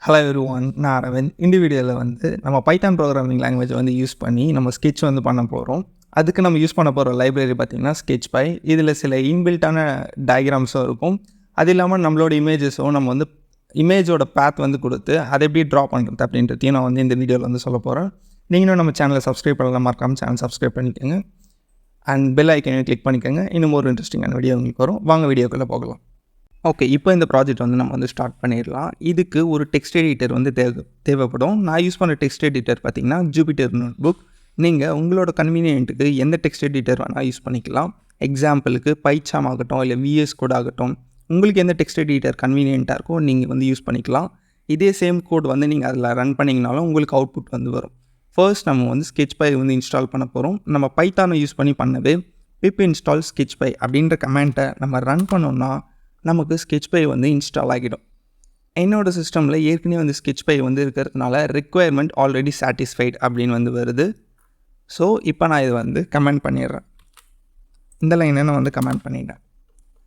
Hello everyone, நான் அரவிந்த். இந்த வீடியோவில் நம்ம பைத்தான் ப்ரோக்ராமிங் லாங்குவேஜ் யூஸ் பண்ணி நம்ம ஸ்கெட்ச் பண்ண போகிறோம். அதுக்கு நம்ம யூஸ் பண்ண போகிற லைப்ரரி பார்த்திங்கன்னா ஸ்கெட்ச்பை. இதில் சில இன்பில்ட்டான டயக்ராம்ஸும் இருக்கும். அது இல்லாமல் நம்மளோட இமேஜஸும் நம்ம இமேஜோட பேத் கொடுத்து அதை எப்படி ட்ரா பண்ணுறது அப்படின்றதையும் நான் இந்த வீடியோவில் சொல்ல போகிறேன். நீங்களும் நம்ம சேனலை சப்ஸ்கிரைப் பண்ணலாம், மறக்காமல் சேனல் சப்ஸ்கிரைப் பண்ணிக்கோங்க. அண்ட் பெல் ஐக்கனையும் கிளிக் பண்ணிக்கோங்க. இன்னும் ஒரு இன்ட்ரெஸ்டிங்கான வீடியோ உங்களுக்கு வரும். வாங்க வீடியோக்குள்ளே போகலாம். ஓகே, இப்போ இந்த ப்ராஜெக்ட் நம்ம ஸ்டார்ட் பண்ணிடலாம். இதுக்கு ஒரு டெக்ஸ்ட் எடிட்டர் தேவைப்படும். நான் யூஸ் பண்ண டெக்ஸ்ட் எடிட்டர் பார்த்திங்கன்னா ஜூபிட்டர் நோட்புக். நீங்கள் உங்களோட கன்வீனியன்ட்டுக்கு எந்த டெக்ஸ்ட் எடிட்டர் வேணால் யூஸ் பண்ணிக்கலாம். எக்ஸாம்பிளுக்கு பைச்சாம் ஆகட்டும், இல்லை விஎஸ் கோட் ஆகட்டும், உங்களுக்கு எந்த டெக்ஸ்ட் எடிட்டர் கன்வீனியண்ட்டாக இருக்கோ நீங்கள் யூஸ் பண்ணிக்கலாம். இதே சேம் கோட் நீங்கள் அதில் ரன் பண்ணிங்கனாலும் உங்களுக்கு அவுட்புட் வரும். ஃபர்ஸ்ட் நம்ம ஸ்கெட்ச்பை இன்ஸ்டால் பண்ண போகிறோம். நம்ம பைத்தானை யூஸ் பண்ணவே பிப் இன்ஸ்டால் ஸ்கெட்ச்பை அப்படின்ற கமெண்ட்டை நம்ம ரன் பண்ணோம்னா நமக்கு ஸ்கெட்ச்பை இன்ஸ்டால் ஆகிடும். என்னோடய சிஸ்டமில் ஏற்கனவே ஸ்கெட்ச்பை இருக்கிறதுனால ரெக்குவயர்மெண்ட் ஆல்ரெடி சாட்டிஸ்ஃபைட் அப்படின்னு வருது. ஸோ இப்போ நான் இது கமெண்ட் பண்ணிடுறேன். இந்த லைனை நான் கமெண்ட் பண்ணிட்டேன்.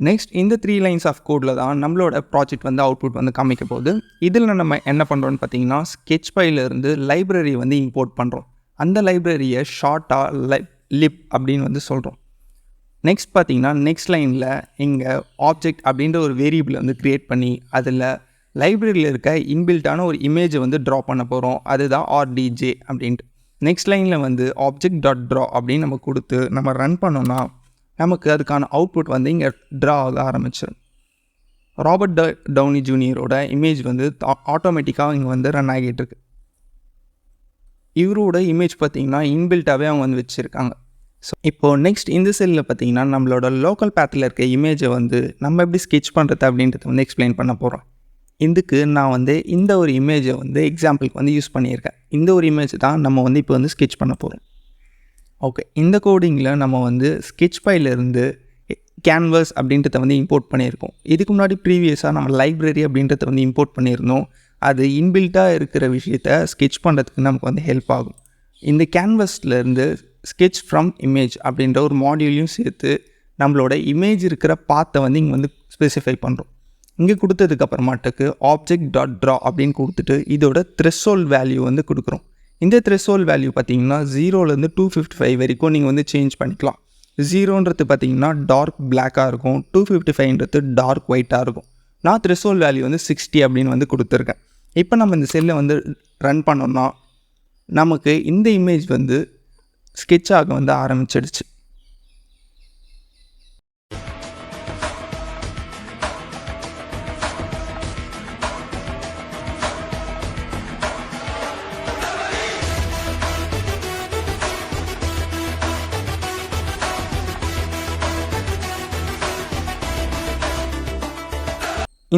நெக்ஸ்ட் இந்த 3 லைன்ஸ் ஆஃப் கோடில் தான் நம்மளோட ப்ராஜெக்ட் அவுட்புட் காமிக்க போகுது. இதில் நம்ம என்ன பண்ணுறோன்னு பார்த்தீங்கன்னா ஸ்கெட்ச்பைலேருந்து லைப்ரரி இம்போர்ட் பண்ணுறோம். அந்த லைப்ரரியை ஷார்ட்டாக லிப் அப்படின்னு சொல்கிறோம். நெக்ஸ்ட் பார்த்தீங்கன்னா நெக்ஸ்ட் லைனில் இங்கே ஆப்ஜெக்ட் அப்படின்ற ஒரு வேரியபிள் க்ரியேட் பண்ணி அதில் லைப்ரரியில் இருக்க இன்பில்ட்டான ஒரு இமேஜை ட்ரா பண்ண போகிறோம். அதுதான் ஆர்டிஜே அப்படின்ட்டு. நெக்ஸ்ட் லைனில் ஆப்ஜெக்ட் டாட் ட்ரா அப்படின்னு நம்ம கொடுத்து நம்ம ரன் பண்ணோன்னா நமக்கு அதுக்கான அவுட்புட் இங்கே ட்ரா ஆக ஆரம்பிச்சிடும். ராபர்ட் டவுனி ஜூனியரோட இமேஜ் ஆட்டோமேட்டிக்காக இங்கே ரன் ஆகிட்டு இருக்கு. இவரோட இமேஜ் பார்த்திங்கன்னா இன்பில்ட்டாகவே அவங்க வச்சுருக்காங்க. ஸோ இப்போது நெக்ஸ்ட் இந்த செல்லில் பார்த்திங்கன்னா நம்மளோட லோக்கல் பேத்தில் இருக்க இமேஜை நம்ம எப்படி ஸ்கெட்ச் பண்ணுறது அப்படின்றத எக்ஸ்பிளைன் பண்ண போகிறோம். இதுக்கு நான் இந்த ஒரு இமேஜை எக்ஸாம்பிளுக்கு யூஸ் பண்ணியிருக்கேன். இந்த ஒரு இமேஜ் தான் நம்ம இப்போ ஸ்கெட்ச் பண்ண போகிறோம். ஓகே, இந்த கோடிங்கில் நம்ம ஸ்கெட்ச்பைலேருந்து கேன்வஸ் அப்படின்றத இம்போர்ட் பண்ணியிருக்கோம். இதுக்கு முன்னாடி ப்ரீவியஸாக நம்ம லைப்ரரி அப்படின்றத இம்போர்ட் பண்ணியிருந்தோம். அது இன்பில்ட்டாக இருக்கிற விஷயத்தை ஸ்கெட்ச் பண்ணுறதுக்கு நமக்கு ஹெல்ப் ஆகும். இந்த கேன்வஸ்லேருந்து ஸ்கெட்ச் ஃப்ரம் இமேஜ் அப்படின்ற ஒரு மாடியூலையும் சேர்த்து நம்மளோட இமேஜ் இருக்கிற பாத்தை இங்கே ஸ்பெசிஃபை பண்ணுறோம். இங்கே கொடுத்ததுக்கப்புறமாட்டுக்கு ஆப்ஜெக்ட் டாட் ட்ரா அப்படின்னு கொடுத்துட்டு இதோட த்ரெஷ்ஹோல்ட் வேல்யூ கொடுக்குறோம். இந்த த்ரெஷ்ஹோல்ட் வேல்யூ பார்த்திங்கன்னா 0லேருந்து 255 வரைக்கும் நீங்கள் சேஞ்ச் பண்ணிக்கலாம். 0ன்றது பார்த்திங்கன்னா டார்க் பிளாக்காக இருக்கும், 255ன்றது டார்க் ஒயிட்டாக இருக்கும். நான் த்ரெஷ்ஹோல்ட் வேல்யூ 60 அப்படின்னு கொடுத்துருக்கேன். இப்போ நம்ம இந்த செல்லை ரன் பண்ணோம்னா நமக்கு இந்த இமேஜ் ஸ்கெட்சாக ஆரம்பிச்சிடுச்சு.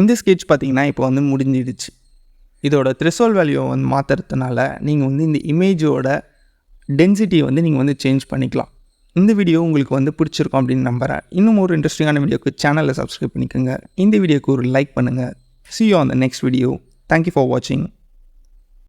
இந்த ஸ்கெட்ச் பார்த்திங்கன்னா இப்போ முடிஞ்சிடுச்சு. இதோட த்ரெஷ்ஹோல்ட் வேல்யூவை மாற்றுறதுனால நீங்கள் இந்த இமேஜோட டென்சிட்டியை நீங்கள் சேஞ்ச் பண்ணிக்கலாம். இந்த வீடியோ உங்களுக்கு பிடிச்சிருக்கும் அப்படின்னு நம்புகிறேன். இன்னும் ஒரு இன்ட்ரெஸ்டிங்கான வீடியோக்கு சேனலை சப்ஸ்கிரைப் பண்ணிக்கோங்க. இந்த வீடியோக்கு ஒரு லைக் பண்ணுங்கள். See you on the next video. Thank you for watching.